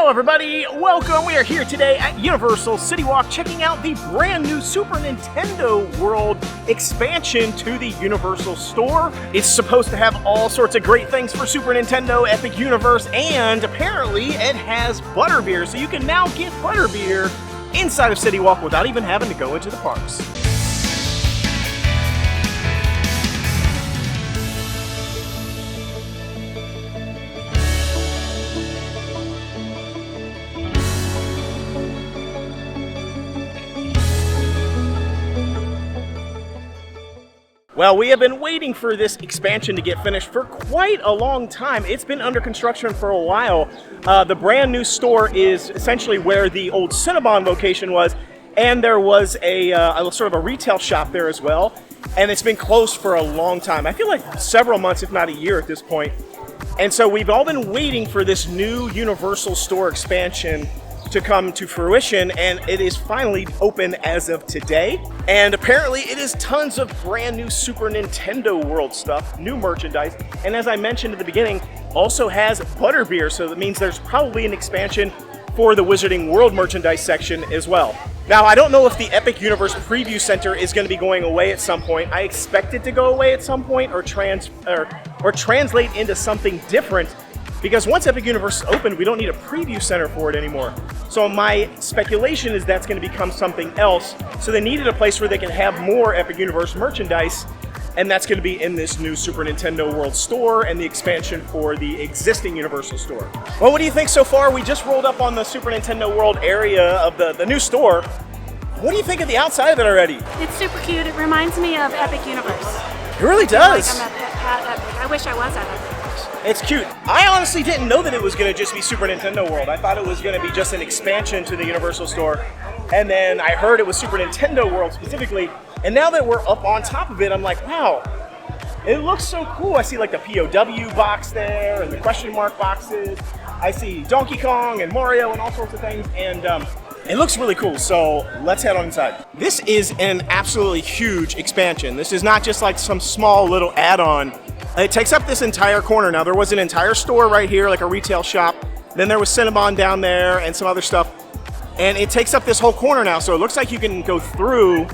Hello everybody, welcome. We are here today at Universal Citywalk checking out the brand new Super Nintendo World expansion to the Universal Store. It's supposed to have all sorts of great things for Super Nintendo, Epic Universe, and apparently it has butterbeer, so you can now get butterbeer inside of Citywalk without even having to go into the parks. Well, we have been waiting for this expansion to get finished for quite a long time. It's been under construction for a while. The brand new store is essentially where the old Cinnabon location was, and there was a sort of a retail shop there as well. And it's been closed for a long time. I feel like several months, if not a year at this point. And so we've all been waiting for this new Universal Store expansion to come to fruition, and it is finally open as of today. And apparently it is tons of brand new Super Nintendo World stuff, new merchandise, and as I mentioned at the beginning, also has butterbeer, so that means there's probably an expansion for the Wizarding World merchandise section as well. Now, I don't know if the Epic Universe Preview Center is going to be going away at some point. I expect it to go away at some point or translate into something different, because once Epic Universe is open, we don't need a preview center for it anymore. So my speculation is that's going to become something else. So they needed a place where they can have more Epic Universe merchandise, and that's going to be in this new Super Nintendo World store and the expansion for the existing Universal store. Well, what do you think so far? We just rolled up on the Super Nintendo World area of the new store. What do you think of the outside of it already? It's super cute. It reminds me of Epic Universe. It really does. Like I'm at Epic. I wish I was at Epic. It's cute. I honestly didn't know that it was going to just be Super Nintendo World. I thought it was going to be just an expansion to the Universal Store. And then I heard it was Super Nintendo World specifically. And now that we're up on top of it, I'm like, wow, it looks so cool. I see like the POW box there and the question mark boxes. I see Donkey Kong and Mario and all sorts of things. And it looks really cool. So let's head on inside. This is an absolutely huge expansion. This is not just like some small little add-on. It takes up this entire corner. Now, there was an entire store right here, like a retail shop. Then there was Cinnabon down there and some other stuff. And it takes up this whole corner now, so it looks like you can go through.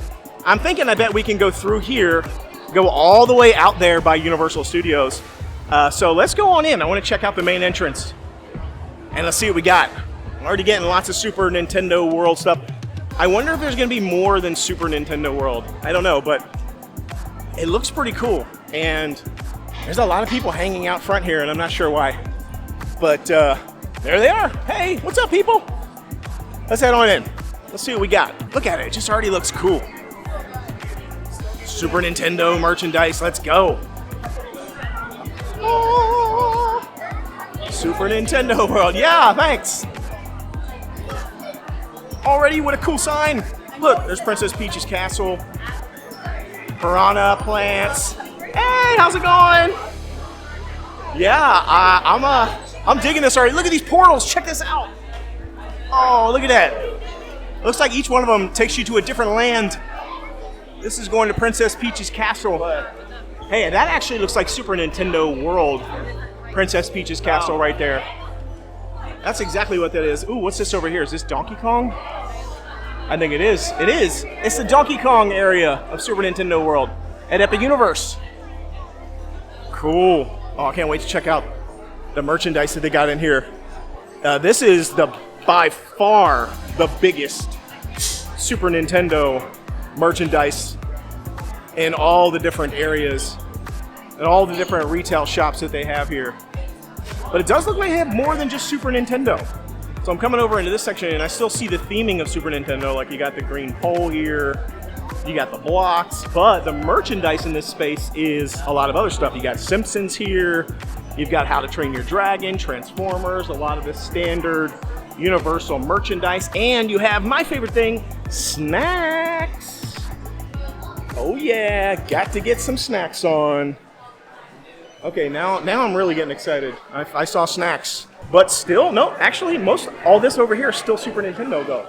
I'm thinking I bet we can go through here, go all the way out there by Universal Studios. So let's go on in. I want to check out the main entrance. And let's see what we got. I'm already getting lots of Super Nintendo World stuff. I wonder if there's going to be more than Super Nintendo World. I don't know, but it looks pretty cool. And there's a lot of people hanging out front here, and I'm not sure why. But there they are. Hey, what's up, people? Let's head on in. Let's see what we got. Look at it. It just already looks cool. Super Nintendo merchandise. Let's go. Oh, Super Nintendo World. Yeah, thanks. Already with a cool sign. Look, there's Princess Peach's castle. Piranha plants. Hey, how's it going? Yeah, I'm digging this already. Look at these portals. Check this out. Oh, look at that. Looks like each one of them takes you to a different land. This is going to Princess Peach's castle. Hey, that actually looks like Super Nintendo World. Princess Peach's castle right there. That's exactly what that is. Ooh, what's this over here? Is this Donkey Kong? I think it is. It is. It's the Donkey Kong area of Super Nintendo World at Epic Universe. Cool. Oh, I can't wait to check out the merchandise that they got in here. This is by far the biggest Super Nintendo merchandise in all the different areas and all the different retail shops that they have here. But it does look like they have more than just Super Nintendo. So I'm coming over into this section and I still see the theming of Super Nintendo, like you got the green pole here, you got the blocks, but the merchandise in this space is a lot of other stuff. You got Simpsons here, you've got How to Train Your Dragon, Transformers, a lot of the standard Universal merchandise, and you have my favorite thing, snacks. Oh yeah, got to get some snacks on. Okay, now I'm really getting excited. I saw snacks, but still, no, actually all this over here is still Super Nintendo though.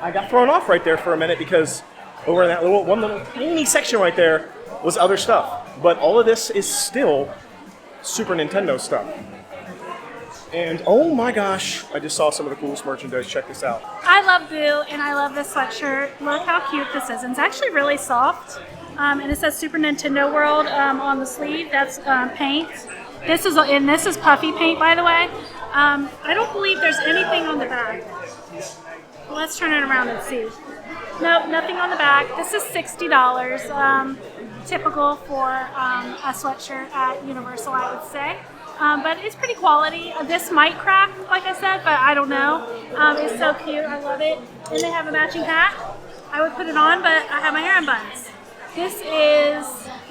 I got thrown off right there for a minute because over in that one little teeny section right there was other stuff. But all of this is still Super Nintendo stuff. And oh my gosh, I just saw some of the coolest merchandise. Check this out. I love Boo, and I love this sweatshirt. Look how cute this is. And it's actually really soft. And it says Super Nintendo World on the sleeve. That's paint. This is puffy paint, by the way. I don't believe there's anything on the back. Let's turn it around and see. Nope, nothing on the back. This is $60. Typical for a sweatshirt at Universal, I would say. But it's pretty quality. This might crack, like I said, but I don't know. It's so cute. I love it. And they have a matching hat. I would put it on, but I have my hair in buns.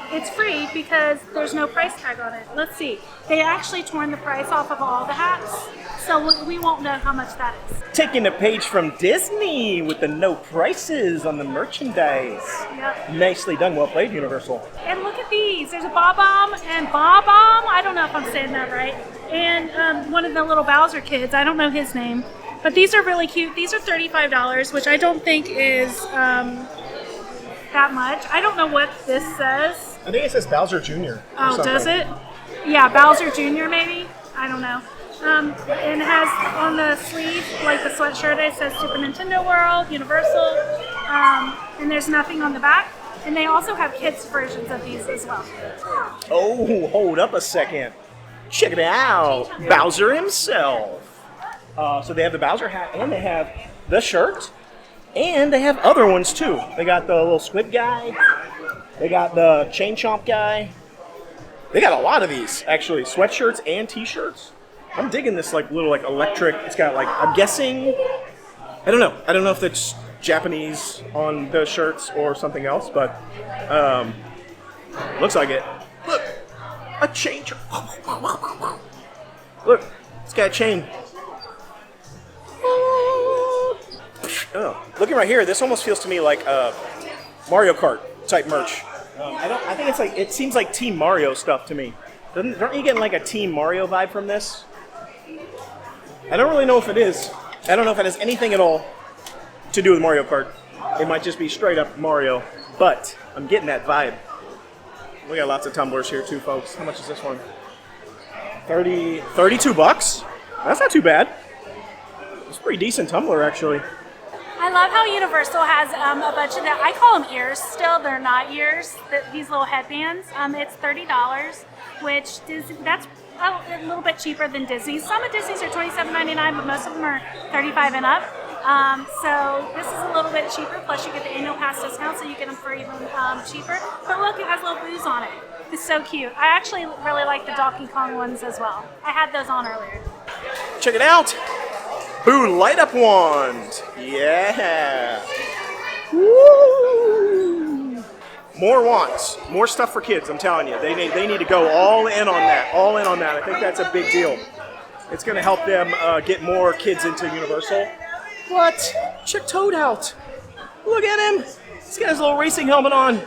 It's free because there's no price tag on it. Let's see. They actually torn the price off of all the hats, so we won't know how much that is. Taking a page from Disney with the no prices on the merchandise. Yep. Nicely done. Well played, Universal. And look at these. There's a Bob-omb and Bob-omb. I don't know if I'm saying that right. And one of the little Bowser kids. I don't know his name. But these are really cute. These are $35, which I don't think is that much. I don't know what this says. I think it says Bowser Jr. Oh, does it? Yeah, Bowser Jr. maybe? I don't know. And it has on the sleeve, like the sweatshirt, it says Super Nintendo World, Universal, and there's nothing on the back. And they also have kids' versions of these as well. Oh, hold up a second. Check it out. Bowser himself. So they have the Bowser hat, and they have the shirt, and they have other ones too. They got the little squid guy. They got the chain chomp guy. They got a lot of these, actually. Sweatshirts and t-shirts. I'm digging this little electric. It's got I'm guessing, I don't know. I don't know if it's Japanese on the shirts or something else, but looks like it. Look, a chain. Look, it's got a chain. Oh, looking right here, this almost feels to me like Mario Kart type merch. I think it seems like Team Mario stuff to me. Aren't you getting a Team Mario vibe from this? I don't really know if it is. I don't know if it has anything at all to do with Mario Kart. It might just be straight up Mario, but I'm getting that vibe. We got lots of tumblers here too, folks. How much is this one? $32? That's not too bad. It's a pretty decent tumbler, actually. I love how Universal has a bunch of that. I call them ears still. They're not ears. These little headbands. It's $30, which that's a little bit cheaper than Disney's. Some of Disney's are $27.99, but most of them are $35 and up. So this is a little bit cheaper. Plus, you get the annual pass discount, so you get them for even cheaper. But look, it has little boos on it. It's so cute. I actually really like the Donkey Kong ones as well. I had those on earlier. Check it out. Boo light up wand. Yeah. Woo. More wands. More stuff for kids, I'm telling you. They need to go all in on that. All in on that. I think that's a big deal. It's going to help them get more kids into Universal. What? Check Toad out. Look at him. He's got his little racing helmet on.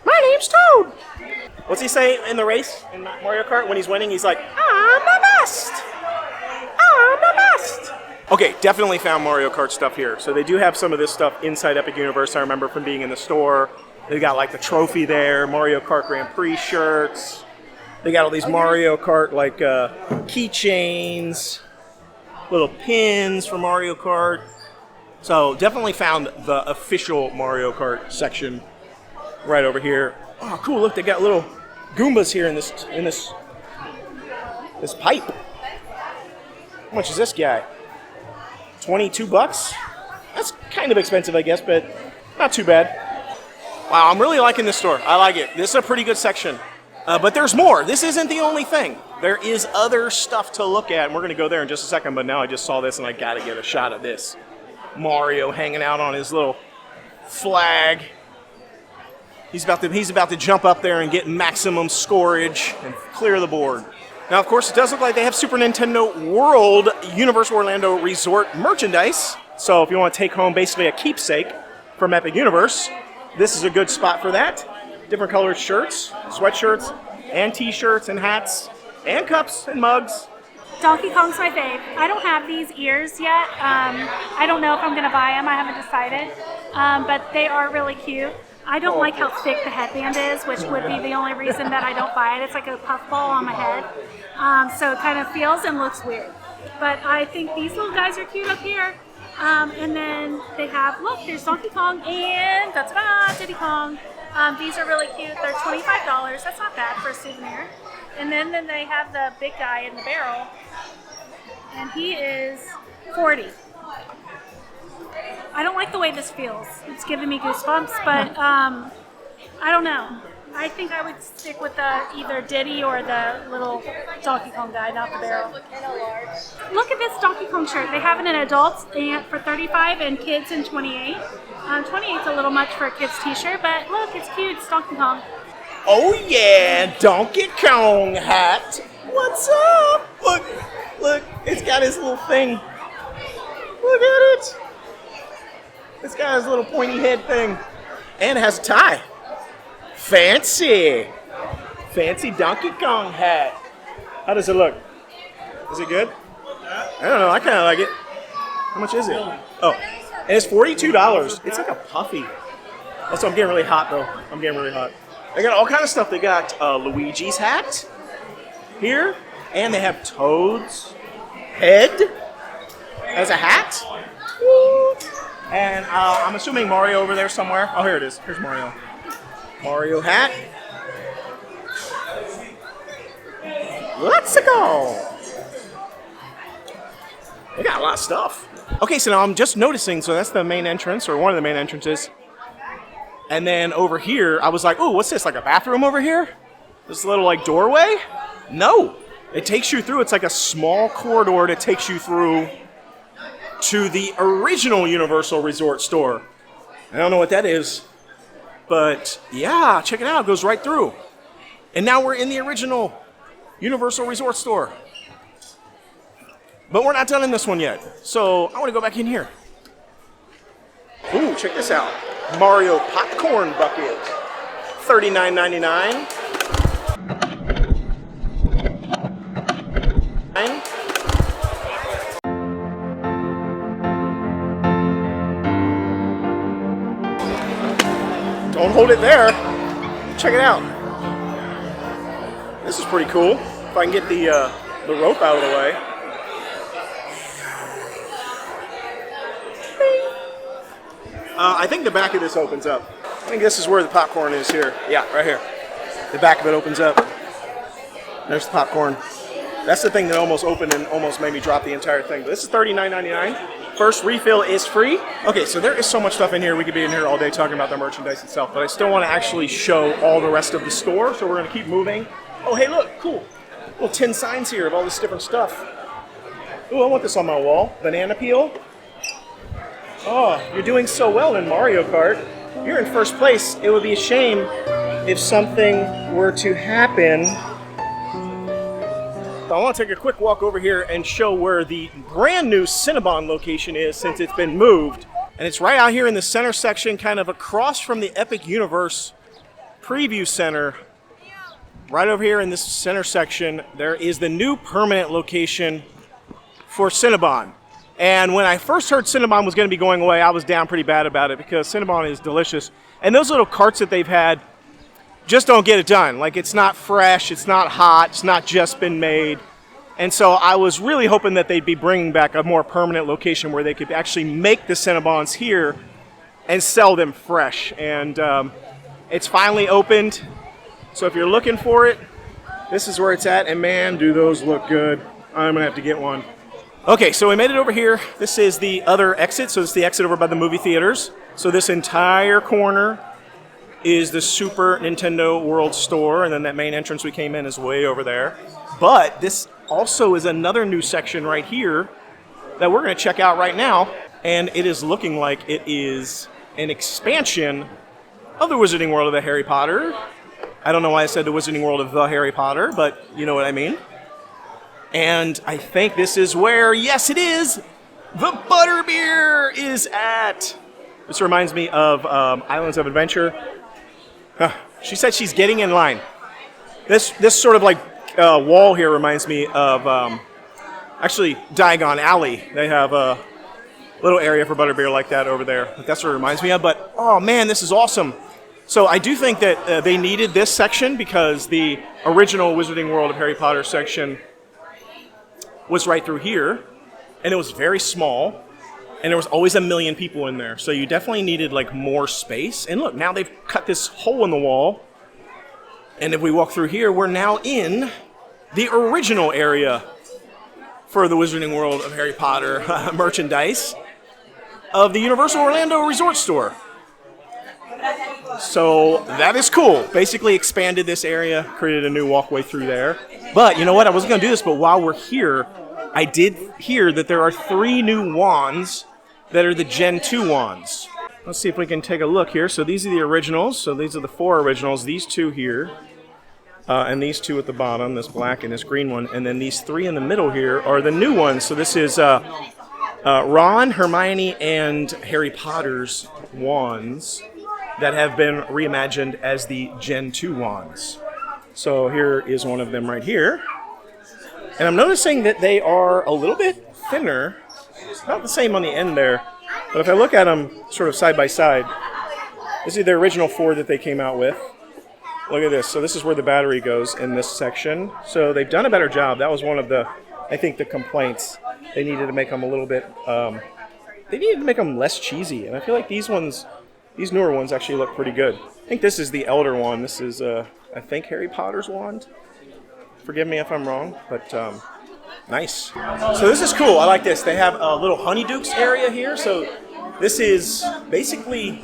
My name's Toad. What's he say in the race in Mario Kart when he's winning? He's like, I'm the best. I'm the best. Okay, definitely found Mario Kart stuff here. So they do have some of this stuff inside Epic Universe. I remember from being in the store. They got the trophy there, Mario Kart Grand Prix shirts. They got all these Mario Kart keychains, little pins for Mario Kart. So definitely found the official Mario Kart section right over here. Oh, cool! Look, they got little Goombas here in this pipe. How much is this guy? $22? That's kind of expensive, I guess, but not too bad. Wow, I'm really liking this store. I like it. This is a pretty good section. But there's more. This isn't the only thing. There is other stuff to look at, and we're going to go there in just a second, but now I just saw this, and I got to get a shot of this. Mario hanging out on his little flag. He's about to jump up there and get maximum scorage and clear the board. Now, of course, it does look like they have Super Nintendo World Universal Orlando Resort merchandise. So if you want to take home basically a keepsake from Epic Universe, this is a good spot for that. Different colored shirts, sweatshirts, and t-shirts, and hats, and cups, and mugs. Donkey Kong's my fave. I don't have these ears yet. I don't know if I'm going to buy them. I haven't decided. But they are really cute. I don't like how thick the headband is, which would be the only reason that I don't buy it. It's like a puffball on my head. So it kind of feels and looks weird. But I think these little guys are cute up here. And then they have, look, there's Donkey Kong and da-da-da, Diddy Kong. These are really cute. They're $25. That's not bad for a souvenir. And then they have the big guy in the barrel. And he is $40. I don't like the way this feels. It's giving me goosebumps, but I don't know. I think I would stick with either Diddy or the little Donkey Kong guy, not the barrel. Look at this Donkey Kong shirt. They have it in adults for $35 and kids in $28. $28's a little much for a kid's t-shirt, but look, it's cute. It's Donkey Kong. Oh yeah, Donkey Kong hat. What's up? Look, it's got his little thing. Look at it. It's got his little pointy head thing. And it has a tie. Fancy Donkey Kong hat. How does it look? Is it good? I don't know, I kind of like it. How much is it? Oh, and it's $42. It's like a puffy. Also, I'm getting really hot though. I'm getting really hot. They got all kind of stuff. They got Luigi's hat here, and they have Toad's head as a hat. Woo. And I'm assuming Mario over there somewhere. Oh, here it is. Here's Mario. Mario hat. Let's go. They got a lot of stuff. Okay, so now I'm just noticing, so that's the main entrance, or one of the main entrances. And then over here, I was like, oh, what's this, like a bathroom over here? This little, like, doorway? No. It takes you through. It's like a small corridor that takes you through to the original Universal Resort store. I don't know what that is, but yeah, check it out. It goes right through. And now we're in the original Universal Resort store. But we're not done in this one yet, so I want to go back in here. Ooh, check this out. Mario popcorn bucket, $39.99. Don't hold it there. Check it out. This is pretty cool. If I can get the rope out of the way. I think the back of this opens up. I think this is where the popcorn is here. Yeah, right here. The back of it opens up. There's the popcorn. That's the thing that almost opened and almost made me drop the entire thing. But this is $39.99. First refill is free. Okay, so there is so much stuff in here. We could be in here all day talking about the merchandise itself, but I still want to actually show all the rest of the store, so we're going to keep moving. Oh, hey, look, cool. Little tin signs here of all this different stuff. Ooh, I want this on my wall. Banana peel. Oh, you're doing so well in Mario Kart. You're in first place. It would be a shame if something were to happen. So I want to take a quick walk over here and show where the brand new Cinnabon location is since it's been moved. And it's right out here in the center section, kind of across from the Epic Universe Preview Center. Right over here in this center section, there is the new permanent location for Cinnabon. And when I first heard Cinnabon was going to be going away, I was down pretty bad about it because Cinnabon is delicious. And those little carts that they've had just don't get it done. Like, it's not fresh, it's not hot, it's not just been made. And so I was really hoping that they'd be bringing back a more permanent location where they could actually make the Cinnabons here and sell them fresh. And it's finally opened. So if you're looking for it, this is where it's at. And man, do those look good. I'm going to have to get one. Okay, so we made it over here. This is the other exit. So this is the exit over by the movie theaters. So this entire corner is the Super Nintendo World Store, and then that main entrance we came in is way over there. But this also is another new section right here that we're going to check out right now, and it is looking like it is an expansion of the Wizarding World of the Harry Potter. I don't know why I said the Wizarding World of the Harry Potter, but you know what I mean. And I think this is where, yes it is, the Butterbeer is at. This reminds me of Islands of Adventure. She said she's getting in line. This sort of like wall here reminds me of actually Diagon Alley. They have a little area for Butterbeer like that over there. That's what it reminds me of. But oh man, this is awesome. So I do think that they needed this section because the original Wizarding World of Harry Potter section was right through here, and it was very small, and there was always a million people in there. So you definitely needed like more space. And look, now they've cut this hole in the wall, and if we walk through here, we're now in the original area for the Wizarding World of Harry Potter merchandise of the Universal Orlando Resort Store. So that is cool. Basically expanded this area, created a new walkway through there. But you know what? I wasn't going to do this, but while we're here, I did hear that there are 3 new wands that are the Gen 2 wands. Let's see if we can take a look here. So these are the originals. So these are the 4 originals. These 2 here. And these 2 at the bottom, this black and this green one. And then these 3 in the middle here are the new ones. So this is Ron, Hermione, and Harry Potter's wands that have been reimagined as the Gen 2 wands. So here is one of them right here. And I'm noticing that they are a little bit thinner. Not the same on the end there. But if I look at them sort of side by side, this is the original 4 that they came out with. Look at this. So this is where the battery goes in this section. So they've done a better job. That was one of the, I think, the complaints. They needed to make them a little bit, they needed to make them less cheesy. And I feel like these ones, these newer ones actually look pretty good. I think this is the elder one. This is, I think, Harry Potter's wand. Forgive me if I'm wrong, but nice. So this is cool. I like this. They have a little Honeydukes area here. So this is basically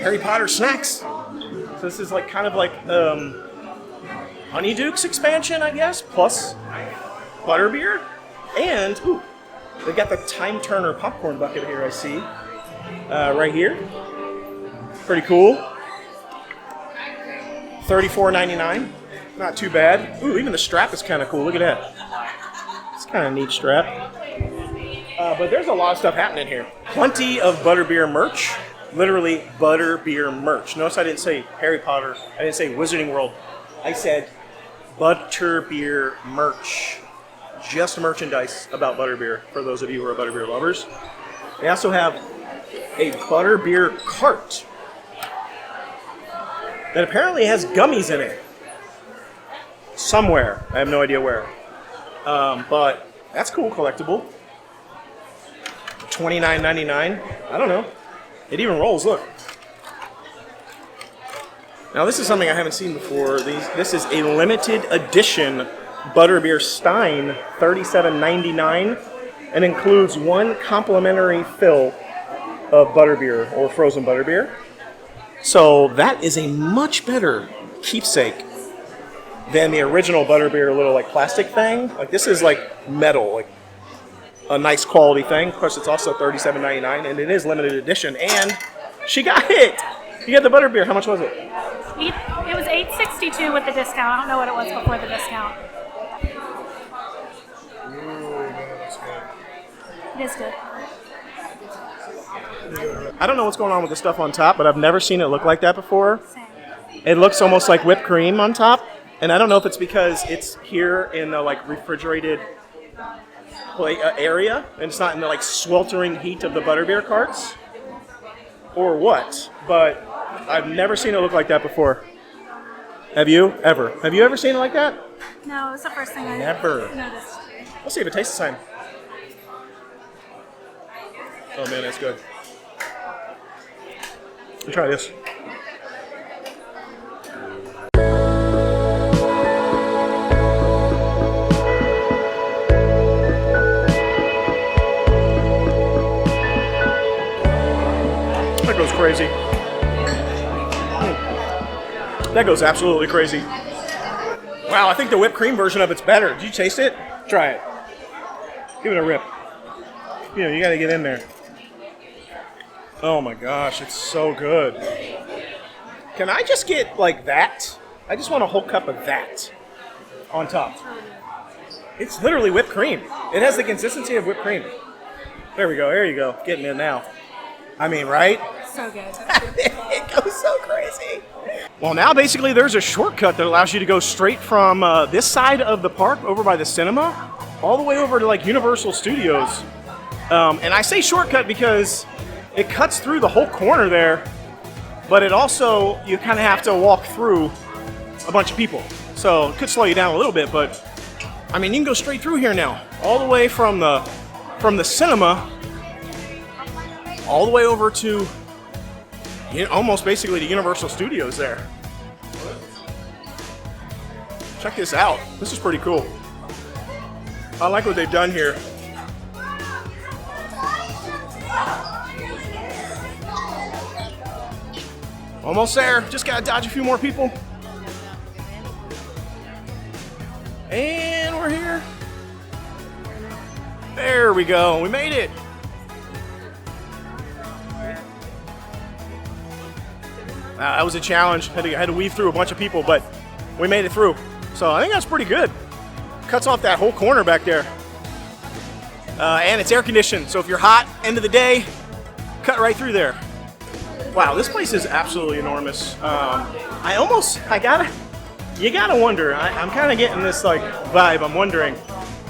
Harry Potter snacks. So this is like kind of like Honeydukes expansion, I guess, plus butterbeer. And, ooh, they got the Time Turner popcorn bucket here, I see. Right here. Pretty cool. $34.99. Not too bad. Ooh, even the strap is kind of cool. Look at that. It's kind of a neat strap. But there's a lot of stuff happening here. Plenty of butterbeer merch. Literally butterbeer merch. Notice I didn't say Harry Potter. I didn't say Wizarding World. I said butterbeer merch. Just merchandise about butterbeer for those of you who are butterbeer lovers. They also have a butterbeer cart that apparently has gummies in it. Somewhere. I have no idea where. But that's cool collectible. $29.99. I don't know. It even rolls, look. Now this is something I haven't seen before. This is a limited edition Butterbeer Stein, $37.99, and includes 1 complimentary fill of butterbeer or frozen butterbeer. So that is a much better keepsake than the original butterbeer little like plastic thing. Like this is like metal, like a nice quality thing. Of course, it's also $37.99, and it is limited edition. And she got it. You got the butterbeer. How much was it? It was $8.62 with the discount. I don't know what it was before the discount. It is good. I don't know what's going on with the stuff on top, but I've never seen it look like that before. Same. It looks almost like whipped cream on top, and I don't know if it's because it's here in the like refrigerated area, and it's not in the like sweltering heat of the butterbeer carts, or what. But I've never seen it look like that before. Have you ever? Have you ever seen it like that? No, it was the first thing I Never. noticed. Let's see if it tastes the same. Oh man, that's good. Let me try this. That goes crazy. That goes absolutely crazy. Wow, I think the whipped cream version of it's better. Did you taste it? Try it. Give it a rip. You know, you gotta get in there. Oh my gosh, it's so good. Can I just get like that? I just want a whole cup of that on top. It's literally whipped cream. It has the consistency of whipped cream. There we go, there you go. Getting in now. I mean, right? So good. It goes so crazy. Well, now basically there's a shortcut that allows you to go straight from this side of the park over by the cinema all the way over to like Universal Studios. And I say shortcut because it cuts through the whole corner there but it also, you kind of have to walk through a bunch of people. So it could slow you down a little bit, but I mean, you can go straight through here now, all the way from the cinema, all the way over to almost basically the Universal Studios there. Check this out. This is pretty cool. I like what they've done here. Almost there. Just gotta dodge a few more people. And we're here. There we go. We made it. That was a challenge. Had to weave through a bunch of people, but we made it through. So I think that's pretty good. Cuts off that whole corner back there. And it's air conditioned, so if you're hot, end of the day, cut right through there. Wow, this place is absolutely enormous. You gotta wonder, I'm kind of getting this like vibe. I'm wondering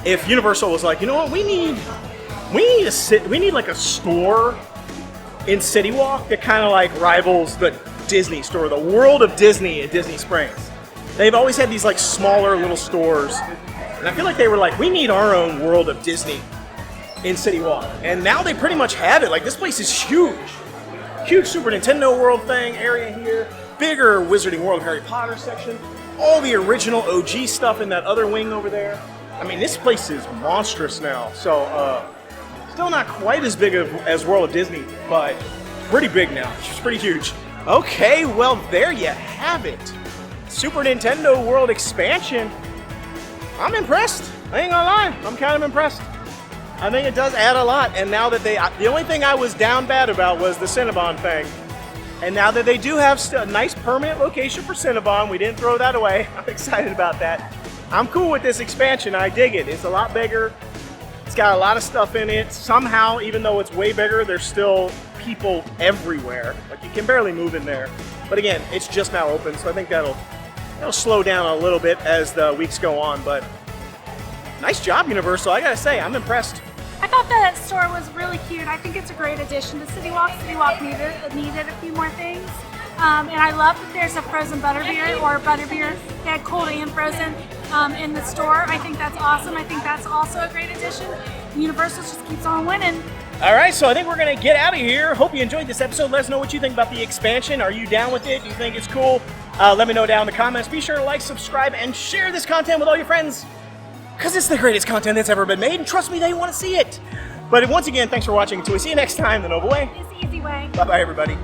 if Universal was like, you know what, we need like a store in Citywalk that kind of like rivals the Disney store, the World of Disney at Disney Springs. They've always had these like smaller little stores, and I feel like they were like, we need our own World of Disney in Citywalk, and now they pretty much have it. Like, this place is huge. Huge Super Nintendo World thing area here, bigger Wizarding World of Harry Potter section, all the original OG stuff in that other wing over there. I mean, this place is monstrous now. So, still not quite as big as World of Disney, but pretty big now. It's pretty huge. Okay, well, there you have it. Super Nintendo World expansion. I'm impressed. I ain't gonna lie. I'm kind of impressed. I think it does add a lot. And now that the only thing I was down bad about was the Cinnabon thing. And now that they do have a nice permanent location for Cinnabon, we didn't throw that away. I'm excited about that. I'm cool with this expansion. I dig it. It's a lot bigger. It's got a lot of stuff in it. Somehow, even though it's way bigger, there's still people everywhere. Like, you can barely move in there. But again, it's just now open, so I think that'll slow down a little bit as the weeks go on. But nice job, Universal. I gotta say, I'm impressed. I thought that store was really cute. I think it's a great addition to Citywalk. Citywalk needed a few more things. And I love that there's a frozen butterbeer or butterbeer that cold and frozen in the store. I think that's awesome. I think that's also a great addition. Universal just keeps on winning. All right, so I think we're gonna get out of here. Hope you enjoyed this episode. Let us know what you think about the expansion. Are you down with it? Do you think it's cool? Let me know down in the comments. Be sure to like, subscribe, and share this content with all your friends, because it's the greatest content that's ever been made, and trust me, they want to see it. But once again, thanks for watching. Until we see you next time, the Noble Way. It's the easy way. Bye-bye, everybody.